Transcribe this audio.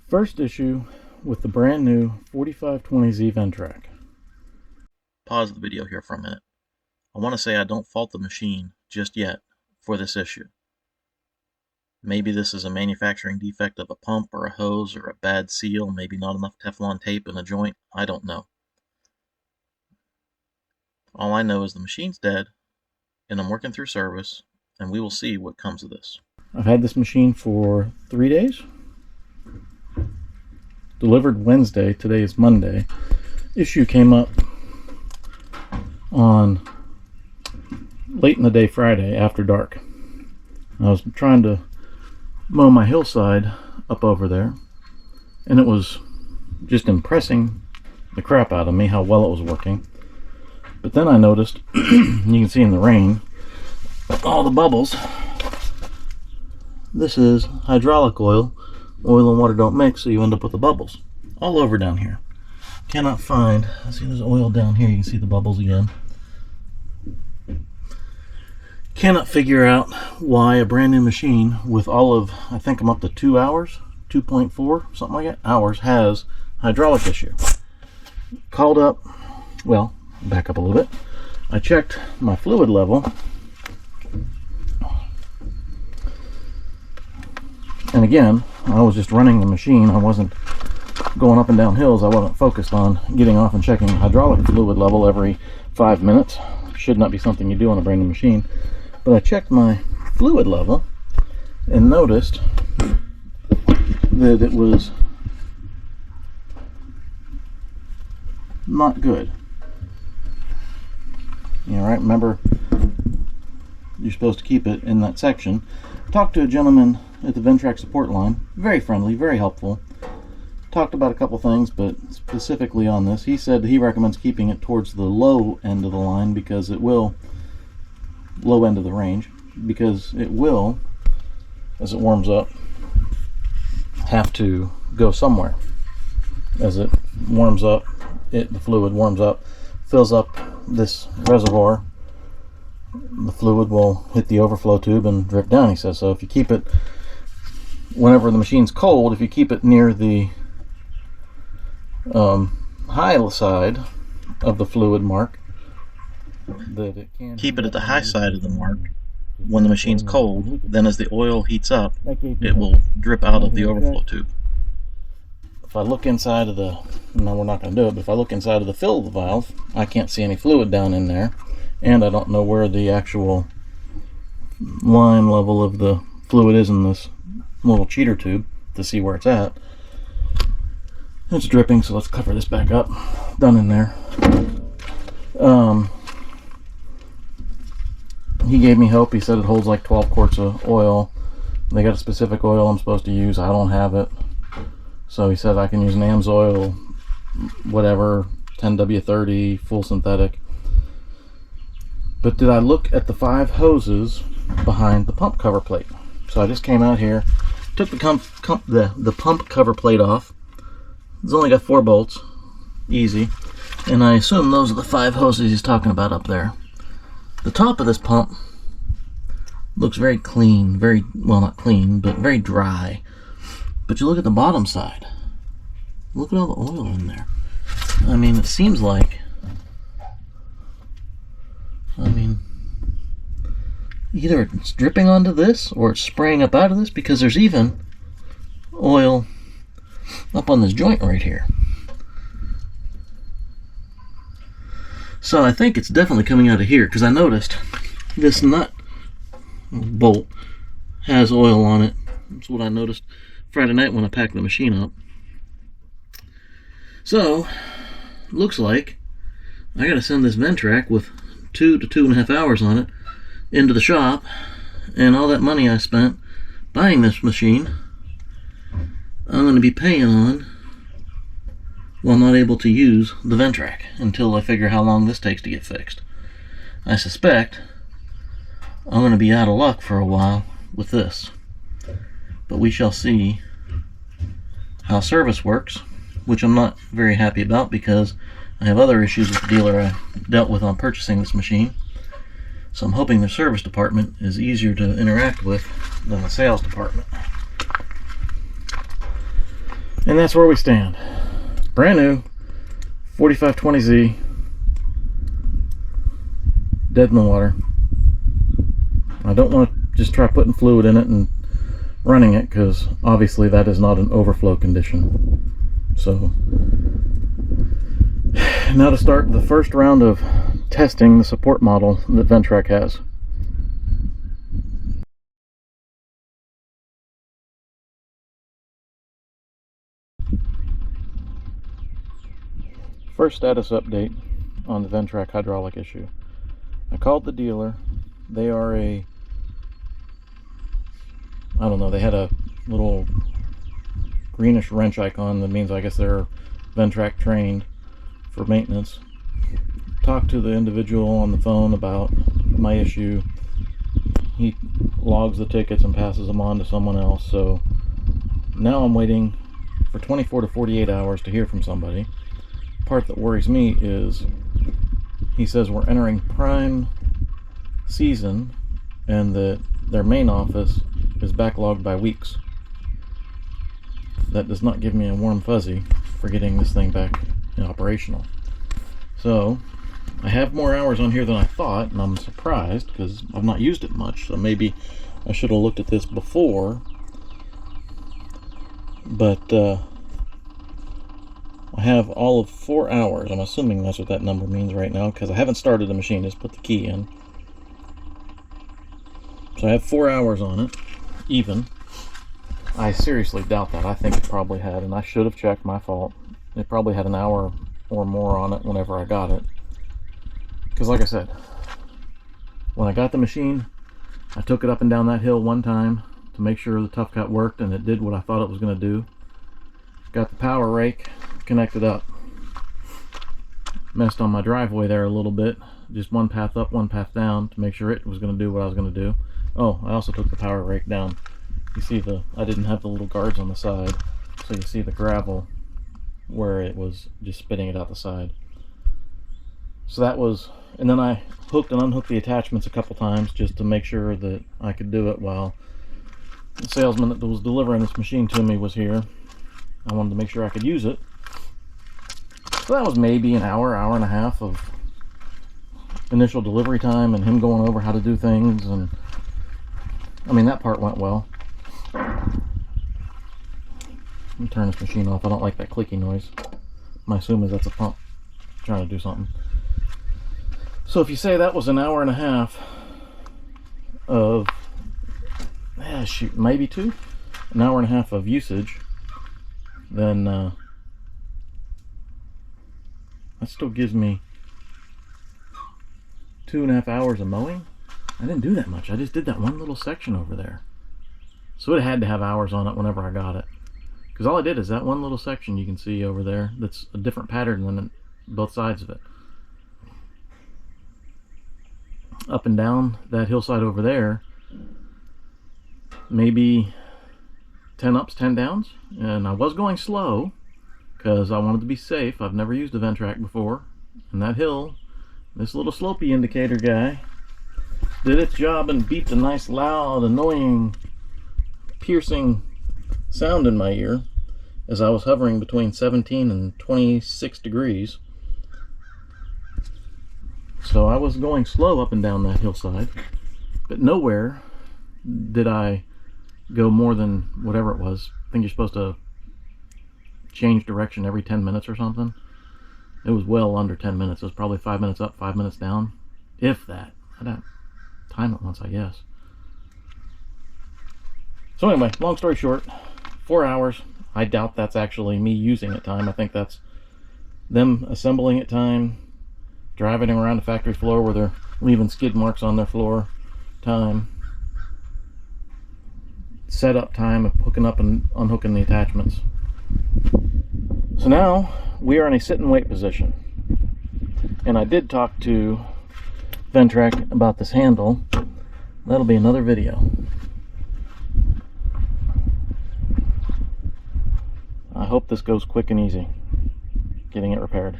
First issue with the brand new 4520Z Ventrac. Pause the video here for a minute. I want to say I don't fault the machine just yet for this issue. Maybe this is a manufacturing defect of a pump or a hose or a bad seal, maybe not enough Teflon tape in a joint. I don't know. All I know is the machine's dead and I'm working through service, and we will see what comes of this. I've had this machine for 3 days. Delivered Wednesday, today is Monday. Issue came up on late in the day Friday after dark. I was trying to mow my hillside up over there, and it was just impressing the crap out of me how well it was working. But then I noticed, you can see in the rain, all the bubbles. This is hydraulic oil. Oil and water don't mix, so you end up with the bubbles all over down here. Cannot find, see there's oil down here, you can see the bubbles again. Cannot figure out why a brand new machine with all of, I think I'm up to 2 hours, 2.4, something like that, hours, has hydraulic issue. Called up, well, back up a little bit. I checked my fluid level, and again, I was just running the machine. I wasn't going up and down hills. I wasn't focused on getting off and checking hydraulic fluid level every 5 minutes. Should not be something you do on a brand new machine. But I checked my fluid level and noticed that it was not good. You know, right? Remember, you're supposed to keep it in that section. Talked to a gentleman at the Ventrac support line, very friendly, very helpful. Talked about a couple things, but specifically on this, he said he recommends keeping it towards the low end of the line because it will, low end of the range, because it will, as it warms up, have to go somewhere. As it warms up, the fluid warms up, fills up this reservoir, the fluid will hit the overflow tube and drip down, he says. So if you keep it, whenever the machine's cold, if you keep it near the high side of the fluid mark, that it can keep it at the high side of the mark when the machine's cold. Then as the oil heats up, it will drip out of the overflow tube. If I look inside of the, no, we're not going to do it, but if I look inside of the fill of the valve, I can't see any fluid down in there, and I don't know where the actual line level of the fluid is in this little cheater tube to see where it's at. It's dripping, so let's cover this back up. Done in there. He gave me hope. He said it holds like 12 quarts of oil. They got a specific oil I'm supposed to use. I don't have it. So he said I can use an AMSOIL, whatever, 10W30, full synthetic. But did I look at the 5 hoses behind the pump cover plate? So I just came out here, took the pump cover plate off. It's only got 4 bolts, easy, and I assume those are the 5 hoses he's talking about up there. The top of this pump looks very clean, very, well, not clean, but very dry. But you look at the bottom side, look at all the oil in there. I mean, it seems like, either it's dripping onto this or it's spraying up out of this, because there's even oil up on this joint right here. So I think it's definitely coming out of here, because I noticed this nut bolt has oil on it. That's what I noticed Friday night when I packed the machine up. So looks like I gotta send this Ventrac with 2 to 2.5 hours on it into the shop, and all that money I spent buying this machine I'm going to be paying on while not able to use the Ventrac until I figure how long this takes to get fixed. I suspect I'm going to be out of luck for a while with this, but we shall see how service works, which I'm not very happy about because I have other issues with the dealer I dealt with on purchasing this machine. So I'm hoping the service department is easier to interact with than the sales department. And that's where we stand. Brand new 4520Z, dead in the water. I don't want to just try putting fluid in it and running it, because obviously that is not an overflow condition. So now to start the first round of testing the support model that Ventrac has. First status update on the Ventrac hydraulic issue. I called the dealer. They are I don't know, they had a little greenish wrench icon that means I guess they're Ventrac trained for maintenance. Talked to the individual on the phone about my issue. He logs the tickets and passes them on to someone else. So now I'm waiting for 24 to 48 hours to hear from somebody. The part that worries me is he says we're entering prime season and that their main office is backlogged by weeks. That does not give me a warm fuzzy for getting this thing back operational. So I have more hours on here than I thought, and I'm surprised because I've not used it much. So maybe I should have looked at this before. But I have all of 4 hours. I'm assuming that's what that number means right now, because I haven't started the machine, just put the key in. So I have 4 hours on it, even. I seriously doubt that. I think it probably had, and I should have checked, my fault. It probably had an hour or more on it whenever I got it. Because like I said, when I got the machine, I took it up and down that hill one time to make sure the tough cut worked, and it did what I thought it was going to do. Got the power rake connected up. Messed on my driveway there a little bit. Just one path up, one path down to make sure it was going to do what I was going to do. Oh, I also took the power rake down. You see I didn't have the little guards on the side, so you see the gravel where it was just spitting it out the side. So that was, and then I hooked and unhooked the attachments a couple times just to make sure that I could do it while the salesman that was delivering this machine to me was here. I wanted to make sure I could use it. So that was maybe an hour, hour and a half of initial delivery time and him going over how to do things, and I mean, that part went well. Let me turn this machine off. I don't like that clicky noise. My assume is that's a pump trying to do something. So if you say that was an hour and a half of, shoot, maybe two, an hour and a half of usage, then that still gives me 2.5 hours of mowing. I didn't do that much. I just did that one little section over there. So it had to have hours on it whenever I got it. Because all I did is that one little section you can see over there that's a different pattern than both sides of it. Up and down that hillside over there, maybe 10 ups, 10 downs. And I was going slow because I wanted to be safe. I've never used a Ventrac before. And that hill, this little slopey indicator guy, did its job and beeped a nice loud, annoying, piercing sound in my ear as I was hovering between 17 and 26 degrees. So I was going slow up and down that hillside, but nowhere did I go more than whatever it was. I think you're supposed to change direction every 10 minutes or something. It was well under 10 minutes. It was probably 5 minutes up, 5 minutes down, if that. I don't time it once, I guess. So anyway, long story short, 4 hours. I doubt that's actually me using it time. I think that's them assembling it time, driving around the factory floor where they're leaving skid marks on their floor time, setup time of hooking up and unhooking the attachments. So now we are in a sit and wait position. And I did talk to Ventrac about this handle. That'll be another video. I hope this goes quick and easy, getting it repaired.